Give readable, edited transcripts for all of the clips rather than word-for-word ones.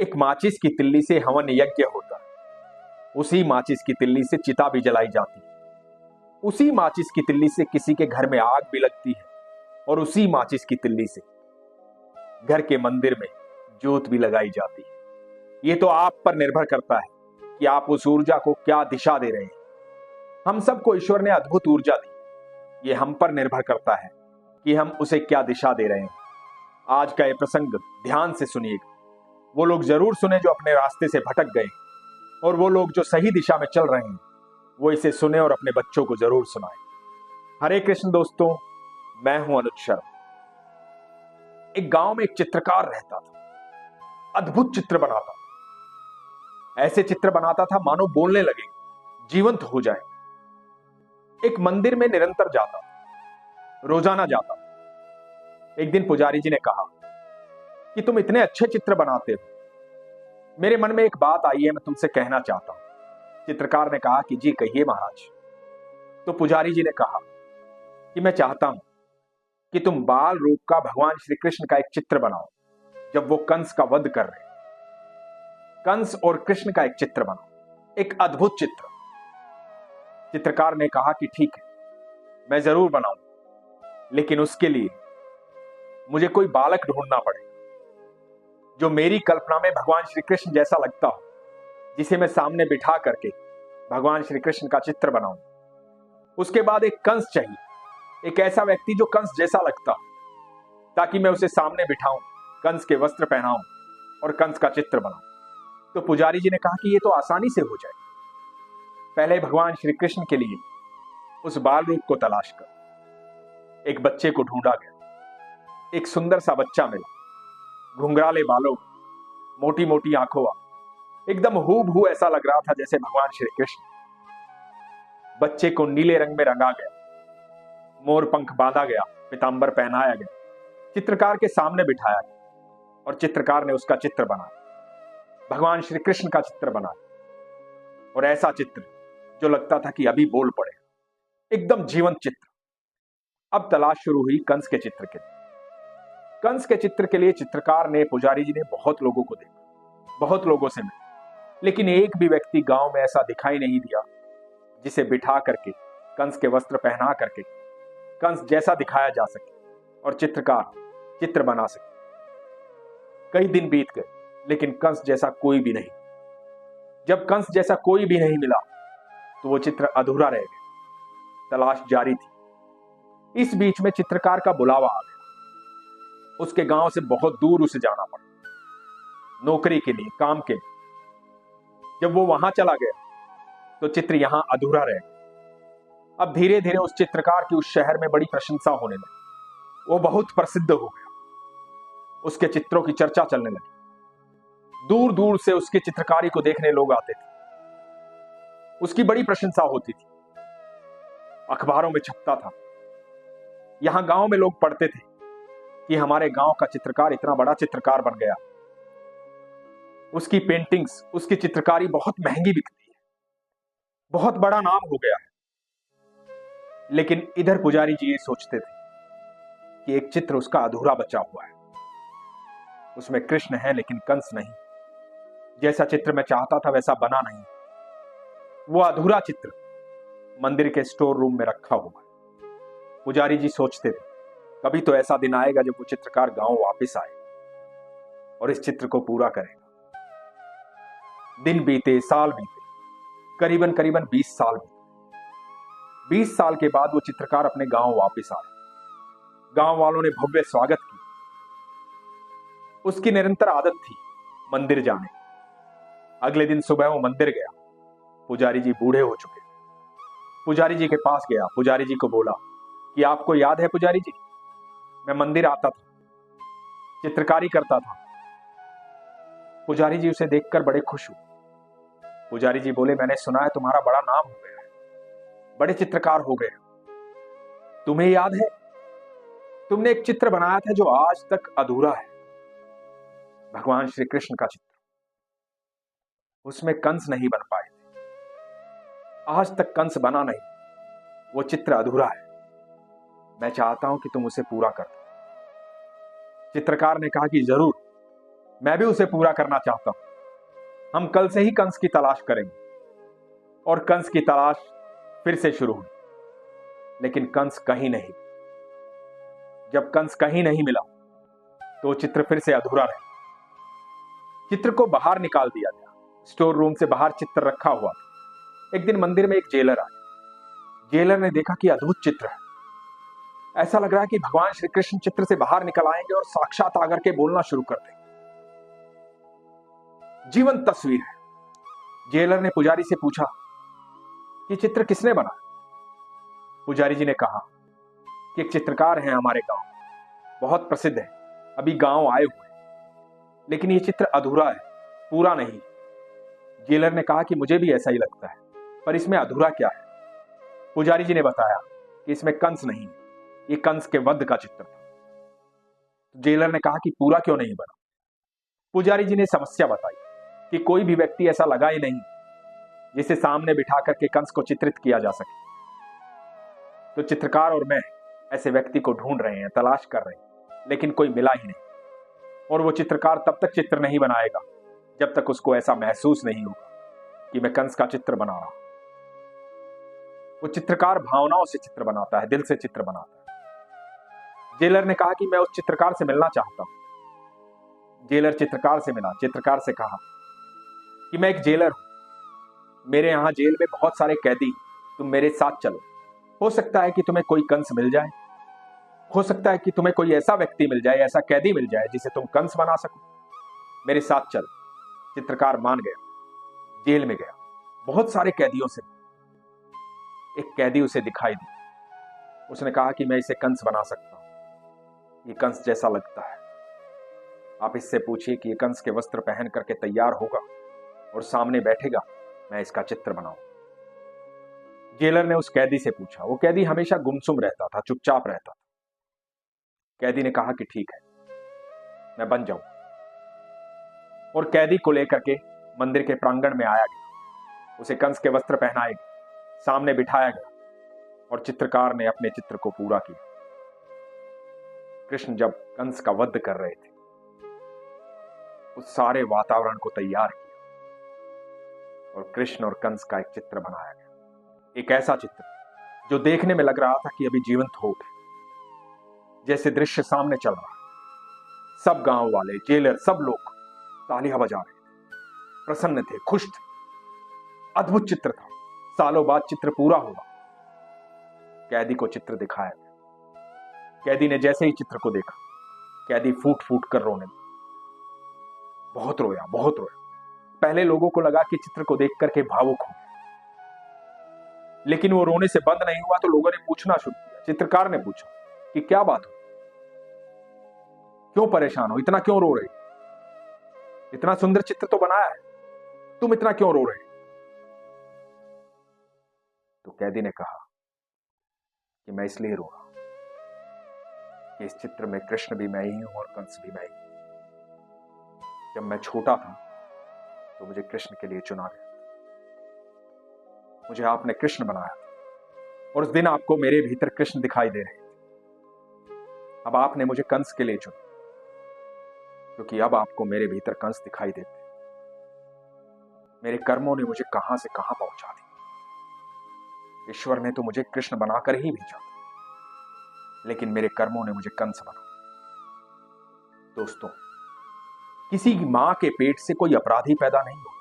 एक माचिस की तिल्ली से हवन यज्ञ होता है। उसी माचिस की तिल्ली से चिता भी जलाई जाती है। उसी माचिस की तिल्ली से किसी के घर में आग भी लगती है और उसी माचिस की तिल्ली से घर के मंदिर में जोत भी लगाई जाती है। ये तो आप पर निर्भर करता है कि आप उस ऊर्जा को क्या दिशा दे रहे हैं। हम सबको ईश्वर ने अद्भुत ऊर्जा दी। ये हम पर निर्भर करता है कि हम उसे क्या दिशा दे रहे हैं। आज का ये प्रसंग ध्यान से सुनिएगा। वो लोग जरूर सुने जो अपने रास्ते से भटक गए, और वो लोग जो सही दिशा में चल रहे हैं वो इसे सुने और अपने बच्चों को जरूर सुनाए। हरे कृष्ण दोस्तों, मैं हूं अनुज शर्मा। एक गांव में एक चित्रकार रहता था। अद्भुत चित्र बनाता था। ऐसे चित्र बनाता था मानो बोलने लगे, जीवंत हो जाए। एक मंदिर में निरंतर जाता, रोजाना जाता। एक दिन पुजारी जी ने कहा कि तुम इतने अच्छे चित्र बनाते हो, मेरे मन में एक बात आई है, मैं तुमसे कहना चाहता हूं। चित्रकार ने कहा कि जी कहिए महाराज। तो पुजारी जी ने कहा कि मैं चाहता हूं कि तुम बाल रूप का भगवान श्री कृष्ण का एक चित्र बनाओ, जब वो कंस का वध कर रहे। कंस और कृष्ण का एक चित्र बनाओ, एक अद्भुत चित्र। चित्रकार ने कहा कि ठीक है, मैं जरूर बनाऊंगा, लेकिन उसके लिए मुझे कोई बालक ढूंढना पड़ेगा जो मेरी कल्पना में भगवान श्री कृष्ण जैसा लगता हो, जिसे मैं सामने बिठा करके भगवान श्री कृष्ण का चित्र बनाऊं। उसके बाद एक कंस चाहिए, एक ऐसा व्यक्ति जो कंस जैसा लगता हो, ताकि मैं उसे सामने बिठाऊं, कंस के वस्त्र पहनाऊं और कंस का चित्र बनाऊं। तो पुजारी जी ने कहा कि ये तो आसानी से हो जाए। पहले भगवान श्री कृष्ण के लिए उस बाल रूप को तलाश कर एक बच्चे को ढूंढा गया। एक सुंदर सा बच्चा मिला, घुंघराले बालों, मोटी मोटी आंखों, एकदम हूबहू ऐसा लग रहा था जैसे भगवान श्री कृष्ण। बच्चे को नीले रंग में रंगा गया, मोर पंख बांधा गया, पीतांबर पहनाया गया, चित्रकार के सामने बिठाया गया और चित्रकार ने उसका चित्र बनाया, भगवान श्री कृष्ण का चित्र बनाया। और ऐसा चित्र जो लगता था कि अभी बोल पड़ेगा, एकदम जीवंत चित्र। अब तलाश शुरू हुई कंस के चित्र के लिए। कंस के चित्र के लिए चित्रकार ने, पुजारी जी ने बहुत लोगों को देखा, बहुत लोगों से मिले, लेकिन एक भी व्यक्ति गांव में ऐसा दिखाई नहीं दिया जिसे बिठा करके, कंस के वस्त्र पहना करके कंस जैसा दिखाया जा सके और चित्रकार चित्र बना सके। कई दिन बीत गए, लेकिन कंस जैसा कोई भी नहीं। जब कंस जैसा कोई भी नहीं मिला तो वो चित्र अधूरा रह गया। तलाश जारी थी। इस बीच में चित्रकार का बुलावा आ गया। उसके गांव से बहुत दूर उसे जाना पड़ा, नौकरी के लिए, काम के लिए। जब वो वहां चला गया तो चित्र यहां अधूरा रह गया। अब धीरे धीरे उस चित्रकार की उस शहर में बड़ी प्रशंसा होने लगी। वो बहुत प्रसिद्ध हो गया, उसके चित्रों की चर्चा चलने लगी। दूर दूर से उसकी चित्रकारी को देखने लोग आते थे। उसकी बड़ी प्रशंसा होती थी, अखबारों में छपता था। यहां गांव में लोग पढ़ते थे कि हमारे गांव का चित्रकार इतना बड़ा चित्रकार बन गया। उसकी पेंटिंग्स, उसकी चित्रकारी बहुत महंगी बिकती है, बहुत बड़ा नाम हो गया है। लेकिन इधर पुजारी जी ये सोचते थे कि एक चित्र उसका अधूरा बचा हुआ है। उसमें कृष्ण है लेकिन कंस नहीं। जैसा चित्र मैं चाहता था वैसा बना नहीं। वो अधूरा चित्र मंदिर के स्टोर रूम में रखा हुआ है। पुजारी जी सोचते थे कभी तो ऐसा दिन आएगा जब वो चित्रकार गांव वापस आए और इस चित्र को पूरा करेगा। दिन बीते, साल बीते, करीबन करीबन 20 साल बीते। 20 साल के बाद वो चित्रकार अपने गांव वापस आया। गांव वालों ने भव्य स्वागत किया। उसकी निरंतर आदत थी मंदिर जाने। अगले दिन सुबह वो मंदिर गया। पुजारी जी बूढ़े हो चुके। पुजारी जी के पास गया। पुजारी जी को बोला कि आपको याद है पुजारी जी, मैं मंदिर आता था, चित्रकारी करता था। पुजारी जी उसे देखकर बड़े खुश हुए। पुजारी जी बोले, मैंने सुना है तुम्हारा बड़ा नाम हो गया है, बड़े चित्रकार हो गए। तुम्हें याद है तुमने एक चित्र बनाया था जो आज तक अधूरा है, भगवान श्री कृष्ण का चित्र। उसमें कंस नहीं बन पाए थे, आज तक कंस बना नहीं, वो चित्र अधूरा है। मैं चाहता हूं कि तुम उसे पूरा कर दो। चित्रकार ने कहा कि जरूर, मैं भी उसे पूरा करना चाहता हूं। हम कल से ही कंस की तलाश करेंगे। और कंस की तलाश फिर से शुरू हुई, लेकिन कंस कहीं नहीं। जब कंस कहीं नहीं मिला तो चित्र फिर से अधूरा रहा। चित्र को बाहर निकाल दिया गया। स्टोर रूम से बाहर चित्र रखा हुआ था। एक दिन मंदिर में एक जेलर आया। जेलर ने देखा कि अद्भुत चित्र है। ऐसा लग रहा है कि भगवान श्री कृष्ण चित्र से बाहर निकल आएंगे और साक्षात आकर के बोलना शुरू कर देंगे। जीवंत तस्वीर है। जेलर ने पुजारी से पूछा कि चित्र किसने बनाया। पुजारी जी ने कहा कि एक चित्रकार है हमारे गांव, बहुत प्रसिद्ध है, अभी गांव आए हुए, लेकिन ये चित्र अधूरा है, पूरा नहीं। जेलर ने कहा कि मुझे भी ऐसा ही लगता है, पर इसमें अधूरा क्या है। पुजारी जी ने बताया कि इसमें कंस नहीं है, ये कंस के वध का चित्र था। जेलर ने कहा कि पूरा क्यों नहीं बना। पुजारी जी ने समस्या बताई कि कोई भी व्यक्ति ऐसा लगा ही नहीं जिसे सामने बिठा करके कंस को चित्रित किया जा सके। तो चित्रकार और मैं ऐसे व्यक्ति को ढूंढ रहे हैं, तलाश कर रहे हैं, लेकिन कोई मिला ही नहीं। और वो चित्रकार तब तक चित्र नहीं बनाएगा जब तक उसको ऐसा महसूस नहीं होगा कि मैं कंस का चित्र बना रहा हूं। वो चित्रकार भावनाओं से चित्र बनाता है, दिल से चित्र बनाता है। जेलर ने कहा कि मैं उस चित्रकार से मिलना चाहता हूं। जेलर चित्रकार से मिला। चित्रकार से कहा कि मैं एक जेलर हूं, मेरे यहां जेल में बहुत सारे कैदी, तुम मेरे साथ चलो। हो सकता है कि तुम्हें कोई कंस मिल जाए, हो सकता है कि तुम्हें कोई ऐसा व्यक्ति मिल जाए, ऐसा कैदी मिल जाए जिसे तुम कंस बना सको। मेरे साथ चल। चित्रकार मान गया। जेल में गया। बहुत सारे कैदियों से एक कैदी उसे दिखाई दी। उसने कहा कि मैं इसे कंस बना सकता हूं, ये कंस जैसा लगता है। आप इससे पूछिए कि ये कंस के वस्त्र पहन करके तैयार होगा और सामने बैठेगा, मैं इसका चित्र बनाऊं। जेलर ने उस कैदी से पूछा। वो कैदी हमेशा गुमसुम रहता था, चुपचाप रहता था। कैदी ने कहा कि ठीक है, मैं बन जाऊं। और कैदी को लेकर के मंदिर के प्रांगण में आया गया। उसे कंस के वस्त्र पहनाए गए, सामने बिठाया गया और चित्रकार ने अपने चित्र को पूरा किया। कृष्ण जब कंस का वध कर रहे थे, उस सारे वातावरण को तैयार किया और कृष्ण और कंस का एक चित्र बनाया गया। एक ऐसा चित्र जो देखने में लग रहा था कि अभी जीवंत हो गए, जैसे दृश्य सामने चल रहा है। सब गांव वाले, जेलर, सब लोग तालियां बजा रहे थे, प्रसन्न थे, खुश थे। अद्भुत चित्र था। सालों बाद चित्र पूरा हुआ। कैदी को चित्र दिखाया गया। कैदी ने जैसे ही चित्र को देखा, कैदी फूट फूट कर रोने लगा। बहुत रोया, बहुत रोया। पहले लोगों को लगा कि चित्र को देख करके भावुक हो, लेकिन वो रोने से बंद नहीं हुआ। तो लोगों ने पूछना शुरू किया। चित्रकार ने पूछा कि क्या बात हो, क्यों परेशान हो, इतना क्यों रो रहे, इतना सुंदर चित्र तो बनाया है, तुम इतना क्यों रो रहे। तो कैदी ने कहा कि मैं इसलिए रो रहा हूं कि इस चित्र में कृष्ण भी मैं ही हूं और कंस भी मैं ही हूं। जब मैं छोटा था तो मुझे कृष्ण के लिए चुना गया, मुझे आपने कृष्ण बनाया था और उस दिन आपको मेरे भीतर कृष्ण दिखाई दे रहे थे। अब आपने मुझे कंस के लिए चुना, क्योंकि अब आपको मेरे भीतर कंस दिखाई देते। मेरे कर्मों ने मुझे कहां से कहां पहुंचा दिया। ईश्वर ने तो मुझे कृष्ण बनाकर ही भेजा था, लेकिन मेरे कर्मों ने मुझे कंस बना। दोस्तों, किसी मां के पेट से कोई अपराधी पैदा नहीं होता,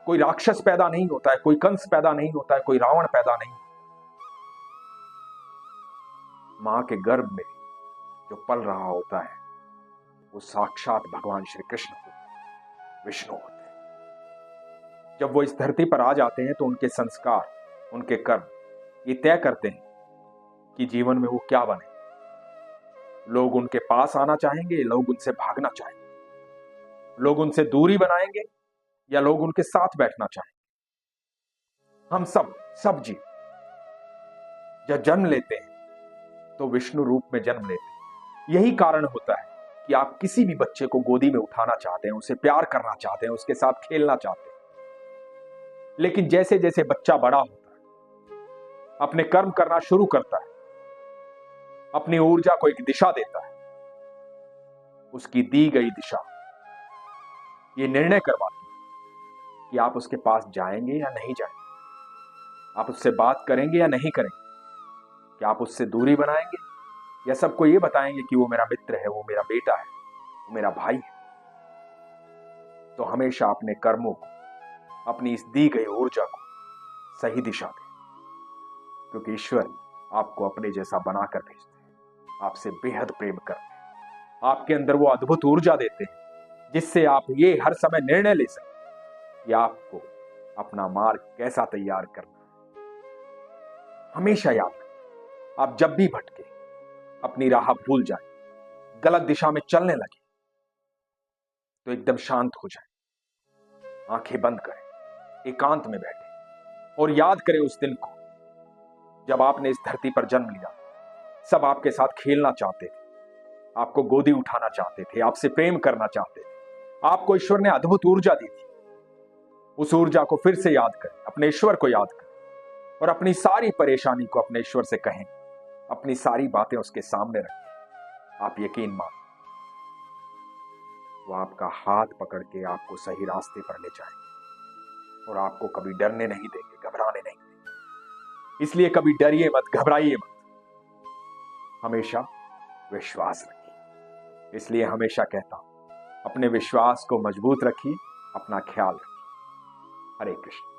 कोई राक्षस पैदा नहीं होता है, कोई कंस पैदा नहीं होता है, कोई रावण पैदा नहीं होता। मां के गर्भ में जो पल रहा होता है वो साक्षात भगवान श्री कृष्ण होते हैं, विष्णु होते हैं। जब वो इस धरती पर आ जाते हैं तो उनके संस्कार, उनके कर्म ये तय करते हैं कि जीवन में वो क्या बने। लोग उनके पास आना चाहेंगे, लोग उनसे भागना चाहेंगे, लोग उनसे दूरी बनाएंगे या लोग उनके साथ बैठना चाहेंगे। हम सब जीव जब जन्म लेते हैं तो विष्णु रूप में जन्म लेते हैं। यही कारण होता है कि आप किसी भी बच्चे को गोदी में उठाना चाहते हैं, उसे प्यार करना चाहते हैं, उसके साथ खेलना चाहते हैं। लेकिन जैसे जैसे बच्चा बड़ा होता है, अपने कर्म करना शुरू करता है, अपनी ऊर्जा को एक दिशा देता है, उसकी दी गई दिशा ये निर्णय करवाती है कि आप उसके पास जाएंगे या नहीं जाएंगे, आप उससे बात करेंगे या नहीं करेंगे, कि आप उससे दूरी बनाएंगे या सबको ये बताएंगे कि वो मेरा मित्र है, वो मेरा बेटा है, वो मेरा भाई है। तो हमेशा अपने कर्मों को, अपनी इस दी गई ऊर्जा को सही दिशा दें, क्योंकि ईश्वर आपको अपने जैसा बनाकर भेजते हैं, आपसे बेहद प्रेम करते हैं, आपके अंदर वो अद्भुत ऊर्जा देते हैं जिससे आप ये हर समय निर्णय ले सकते कि आपको अपना मार्ग कैसा तैयार करना है। हमेशा याद रखें, आप जब भी भटके, अपनी राह भूल जाए, गलत दिशा में चलने लगे, तो एकदम शांत हो जाए, आंखें बंद करें, एकांत में बैठे और याद करें उस दिन को जब आपने इस धरती पर जन्म लिया। सब आपके साथ खेलना चाहते थे, आपको गोदी उठाना चाहते थे, आपसे प्रेम करना चाहते थे। आपको ईश्वर ने अद्भुत ऊर्जा दी थी। उस ऊर्जा को फिर से याद करें, अपने ईश्वर को याद करें और अपनी सारी परेशानी को अपने ईश्वर से कहें, अपनी सारी बातें उसके सामने रखें। आप यकीन मानो, वो आपका हाथ पकड़ के आपको सही रास्ते पर ले जाएंगे और आपको कभी डरने नहीं देंगे, घबराने नहीं देंगे। इसलिए कभी डरिए मत, घबराइए मत, हमेशा विश्वास रखिए। इसलिए हमेशा कहता हूं, अपने विश्वास को मजबूत रखिए, अपना ख्याल रखिए। हरे कृष्ण।